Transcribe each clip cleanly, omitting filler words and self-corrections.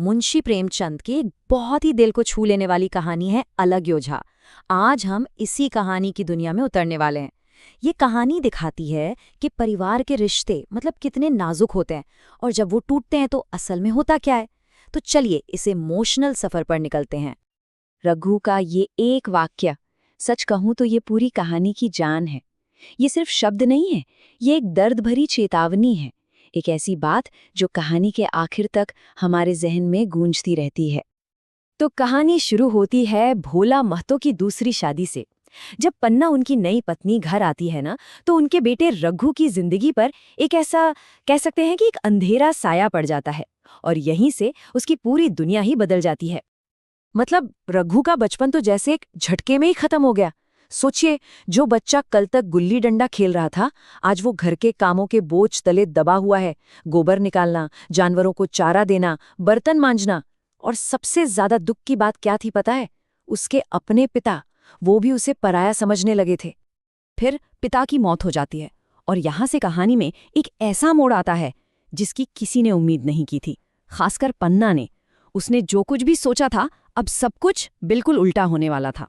मुंशी प्रेमचंद की एक बहुत ही दिल को छू लेने वाली कहानी है अलग योझा। आज हम इसी कहानी की दुनिया में उतरने वाले हैं। ये कहानी दिखाती है कि परिवार के रिश्ते मतलब कितने नाजुक होते हैं और जब वो टूटते हैं तो असल में होता क्या है। तो चलिए इस इमोशनल सफर पर निकलते हैं। रघु का ये एक वाक्य, सच कहूं तो ये पूरी कहानी की जान है। ये सिर्फ शब्द नहीं है, ये एक दर्द भरी चेतावनी है, एक ऐसी बात जो कहानी के आखिर तक हमारे जहन में गूंजती रहती है। तो कहानी शुरू होती है भोला महतो की दूसरी शादी से। जब पन्ना उनकी नई पत्नी घर आती है ना, तो उनके बेटे रघु की जिंदगी पर एक ऐसा कह सकते हैं कि एक अंधेरा साया पड़ जाता है और यहीं से उसकी पूरी दुनिया ही बदल जाती है। मतलब रघु का बचपन तो जैसे एक झटके में ही खत्म हो गया। सोचिए, जो बच्चा कल तक गुल्ली डंडा खेल रहा था, आज वो घर के कामों के बोझ तले दबा हुआ है। गोबर निकालना, जानवरों को चारा देना, बर्तन मांजना। और सबसे ज्यादा दुख की बात क्या थी पता है? उसके अपने पिता, वो भी उसे पराया समझने लगे थे। फिर पिता की मौत हो जाती है और यहां से कहानी में एक ऐसा मोड़ आता है जिसकी किसी ने उम्मीद नहीं की थी, खासकर पन्ना ने। उसने जो कुछ भी सोचा था, अब सब कुछ बिल्कुल उल्टा होने वाला था।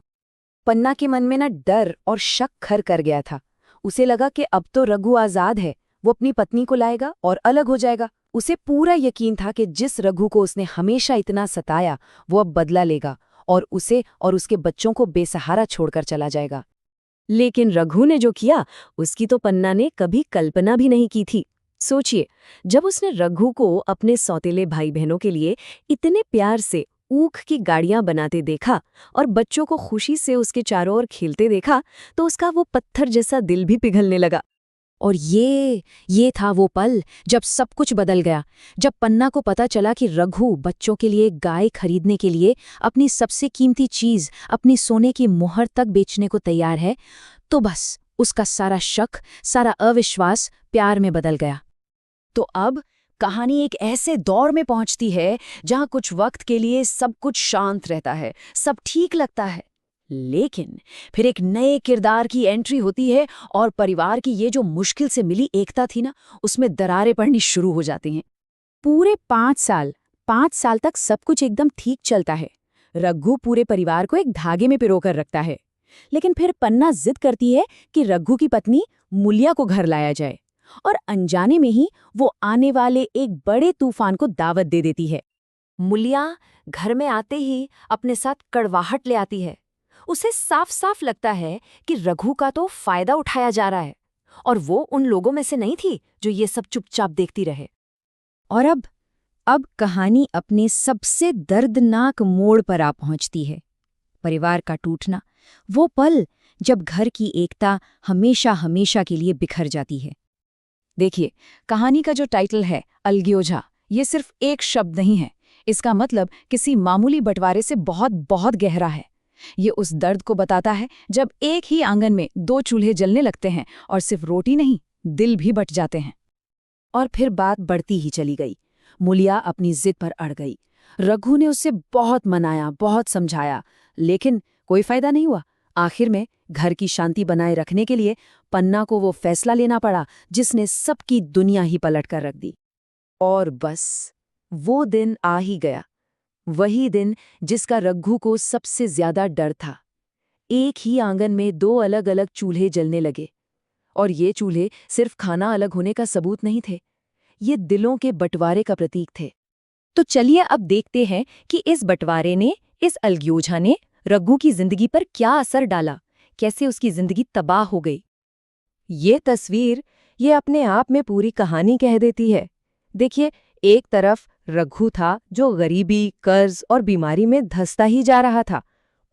पन्ना के मन में ना डर और शक घर कर गया था। उसे लगा कि अब तो रघु आजाद है, वो अपनी पत्नी को लाएगा और अलग हो जाएगा। उसे पूरा यकीन था कि जिस रघु को उसने हमेशा इतना सताया, वो अब बदला लेगा और उसे और उसके बच्चों को बेसहारा छोड़कर चला जाएगा। लेकिन रघु ने जो किया, उसकी तो पन्ना ने कभी कल्पना भी नहीं की थी। सोचिए, जब उसने रघु को अपने सौतेले भाई बहनों के लिए इतने प्यार से ऊख की गाड़ियां बनाते देखा और बच्चों को खुशी से उसके चारों ओर खेलते देखा, तो उसका वो पत्थर जैसा दिल भी पिघलने लगा। और ये था वो पल जब सब कुछ बदल गया। जब पन्ना को पता चला कि रघु बच्चों के लिए गाय खरीदने के लिए अपनी सबसे कीमती चीज, अपनी सोने की मोहर तक बेचने को तैयार है, तो बस उसका सारा शक, सारा अविश्वास प्यार में बदल गया। तो अब कहानी एक ऐसे दौर में पहुंचती है जहां कुछ वक्त के लिए सब कुछ शांत रहता है, सब ठीक लगता है। लेकिन फिर एक नए किरदार की एंट्री होती है और परिवार की ये जो मुश्किल से मिली एकता थी ना, उसमें दरारें पड़नी शुरू हो जाती हैं। पूरे 5 साल तक सब कुछ एकदम ठीक चलता है। रघु पूरे परिवार को एक धागे में पिरोकर रखता है। लेकिन फिर पन्ना जिद करती है कि रघु की पत्नी मुलिया को घर लाया जाए और अनजाने में ही वो आने वाले एक बड़े तूफान को दावत दे देती है। मुलिया घर में आते ही अपने साथ कड़वाहट ले आती है। उसे साफ साफ लगता है कि रघु का तो फायदा उठाया जा रहा है और वो उन लोगों में से नहीं थी जो ये सब चुपचाप देखती रहे। और अब कहानी अपने सबसे दर्दनाक मोड़ पर आ पहुंचती है। परिवार का टूटना, वो पल जब घर की एकता हमेशा हमेशा के लिए बिखर जाती है। देखिए, कहानी का जो टाइटल है अलग्योझा, ये सिर्फ एक शब्द नहीं है। इसका मतलब किसी मामूली बंटवारे से बहुत बहुत गहरा है। ये उस दर्द को बताता है जब एक ही आंगन में 2 चूल्हे जलने लगते हैं और सिर्फ रोटी नहीं, दिल भी बट जाते हैं। और फिर बात बढ़ती ही चली गई। मुलिया अपनी जिद पर अड़ गई। रघु ने उसे बहुत मनाया, बहुत समझाया, लेकिन कोई फायदा नहीं हुआ। आखिर में घर की शांति बनाए रखने के लिए पन्ना को वो फैसला लेना पड़ा जिसने सबकी दुनिया ही पलट कर रख दी। और बस वो दिन आ ही गया, वही दिन जिसका रघु को सबसे ज्यादा डर था। एक ही आंगन में 2 अलग अलग चूल्हे जलने लगे और ये चूल्हे सिर्फ खाना अलग होने का सबूत नहीं थे, ये दिलों के बंटवारे का प्रतीक थे। तो चलिए अब देखते हैं कि इस बंटवारे ने, इस अलग्योझा ने रघु की जिंदगी पर क्या असर डाला, कैसे उसकी जिंदगी तबाह हो गई। ये तस्वीर, ये अपने आप में पूरी कहानी कह देती है। देखिए, एक तरफ रघु था जो गरीबी, कर्ज और बीमारी में धंसता ही जा रहा था,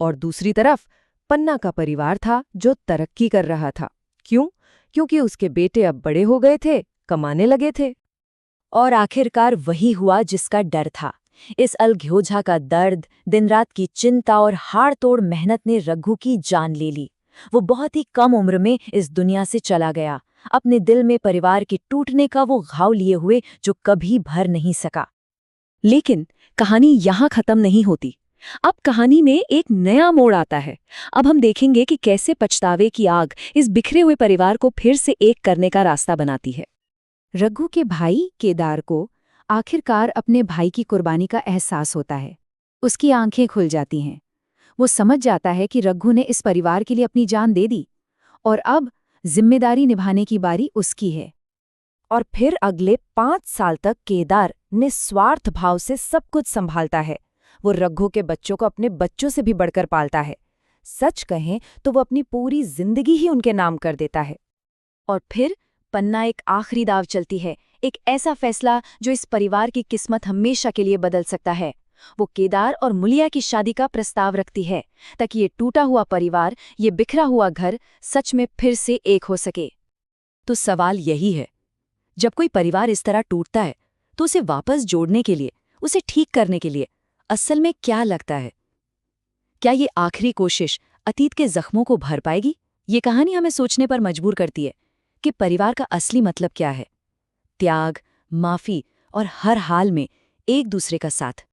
और दूसरी तरफ पन्ना का परिवार था जो तरक्की कर रहा था। क्यों? क्योंकि उसके बेटे अब बड़े हो गए थे, कमाने लगे थे। और आखिरकार वही हुआ जिसका डर था। इस अलग्योझा का दर्द, दिन रात की चिंता और हाड़ तोड़ मेहनत ने रघु की जान ले ली। वो बहुत ही कम उम्र में इस दुनिया से चला गया, अपने दिल में परिवार के टूटने का वो घाव लिए हुए जो कभी भर नहीं सका। लेकिन कहानी यहाँ खत्म नहीं होती। अब कहानी में एक नया मोड़ आता है। अब हम देखेंगे कि कैसे पछतावे की आग इस बिखरे हुए परिवार को फिर से एक करने का रास्ता बनाती है। रघु के भाई केदार को आखिरकार अपने भाई की कुर्बानी का एहसास होता है। उसकी आंखें खुल जाती हैं। वो समझ जाता है कि रघु ने इस परिवार के लिए अपनी जान दे दी और अब जिम्मेदारी निभाने की बारी उसकी है। और फिर अगले 5 साल तक केदार निस्वार्थ भाव से सब कुछ संभालता है। वो रघु के बच्चों को अपने बच्चों से भी बढ़कर पालता है। सच कहें तो वो अपनी पूरी जिंदगी ही उनके नाम कर देता है। और फिर पन्ना एक आखिरी दाव चलती है, एक ऐसा फैसला जो इस परिवार की किस्मत हमेशा के लिए बदल सकता है। वो केदार और मुलिया की शादी का प्रस्ताव रखती है ताकि ये टूटा हुआ परिवार, ये बिखरा हुआ घर सच में फिर से एक हो सके। तो सवाल यही है, जब कोई परिवार इस तरह टूटता है तो उसे वापस जोड़ने के लिए, उसे ठीक करने के लिए असल में क्या लगता है? क्या ये आखिरी कोशिश अतीत के जख्मों को भर पाएगी? ये कहानी हमें सोचने पर मजबूर करती है कि परिवार का असली मतलब क्या है। त्याग, माफी और हर हाल में एक दूसरे का साथ।